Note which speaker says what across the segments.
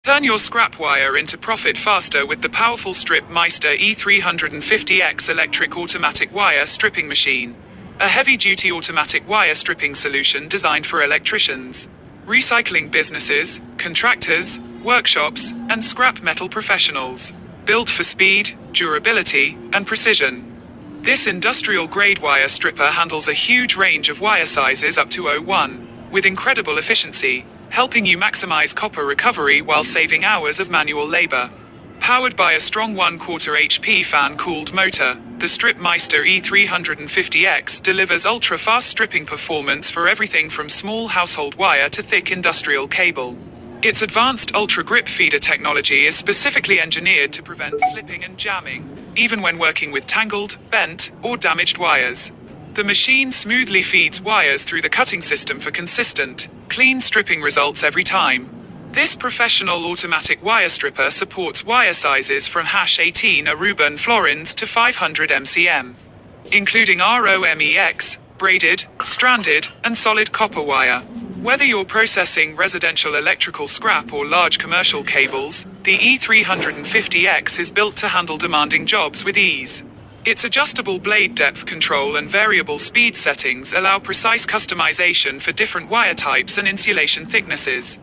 Speaker 1: Turn your scrap wire into profit faster with the powerful StripMeister E350x electric automatic wire stripping machine. A heavy-duty automatic wire stripping solution designed for electricians, recycling businesses, contractors, workshops, and scrap metal professionals. Built for speed, durability, and precision. This industrial-grade wire stripper handles a huge range of wire sizes up to 0.1, with incredible efficiency, helping you maximize copper recovery while saving hours of manual labor. Powered by a strong 1/4 HP fan-cooled motor, the StripMeister E350x delivers ultra-fast stripping performance for everything from small household wire to thick industrial cable. Its advanced ultra-grip feeder technology is specifically engineered to prevent slipping and jamming, even when working with tangled, bent, or damaged wires. The machine smoothly feeds wires through the cutting system for consistent, clean stripping results every time. This professional automatic wire stripper supports wire sizes from #18 Aruban florins to 500 mcm, including ROMEX, braided, stranded, and solid copper wire. Whether you're processing residential electrical scrap or large commercial cables, the E350x is built to handle demanding jobs with ease. Its adjustable blade depth control and variable speed settings allow precise customization for different wire types and insulation thicknesses.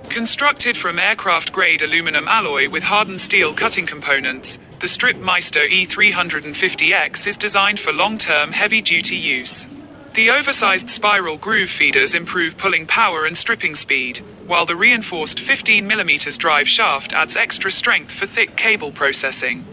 Speaker 1: Constructed from aircraft-grade aluminum alloy with hardened steel cutting components, the StripMeister E350x is designed for long-term heavy-duty use. The oversized spiral groove feeders improve pulling power and stripping speed, while the reinforced 15mm drive shaft adds extra strength for thick cable processing.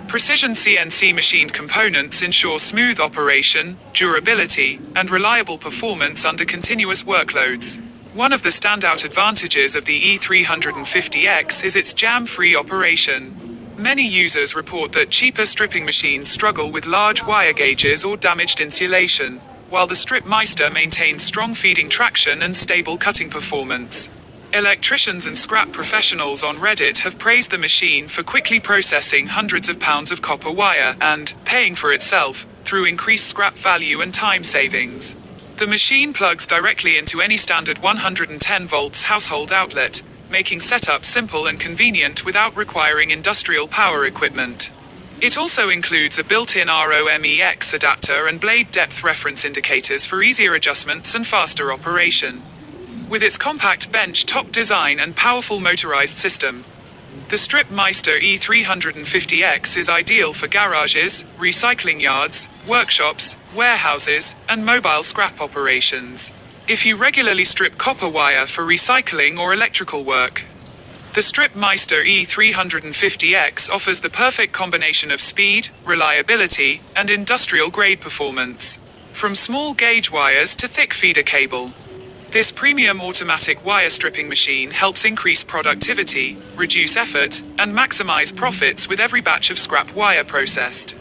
Speaker 1: Precision CNC machined components ensure smooth operation, durability, and reliable performance under continuous workloads. One of the standout advantages of the E350x is its jam-free operation. Many users report that cheaper stripping machines struggle with large wire gauges or damaged insulation, while the StripMeister maintains strong feeding traction and stable cutting performance. Electricians and scrap professionals on Reddit have praised the machine for quickly processing hundreds of pounds of copper wire and paying for itself through increased scrap value and time savings. The machine plugs directly into any standard 110 volts household outlet, making setup simple and convenient without requiring industrial power equipment. It also includes a built-in ROMEX adapter and blade depth reference indicators for easier adjustments and faster operation. With its compact bench top design and powerful motorized system, the StripMeister E350x is ideal for garages, recycling yards, workshops, warehouses, and mobile scrap operations. If you regularly strip copper wire for recycling or electrical work, the StripMeister E350x offers the perfect combination of speed, reliability, and industrial-grade performance. From small gauge wires to thick feeder cable, this premium automatic wire stripping machine helps increase productivity, reduce effort, and maximize profits with every batch of scrap wire processed.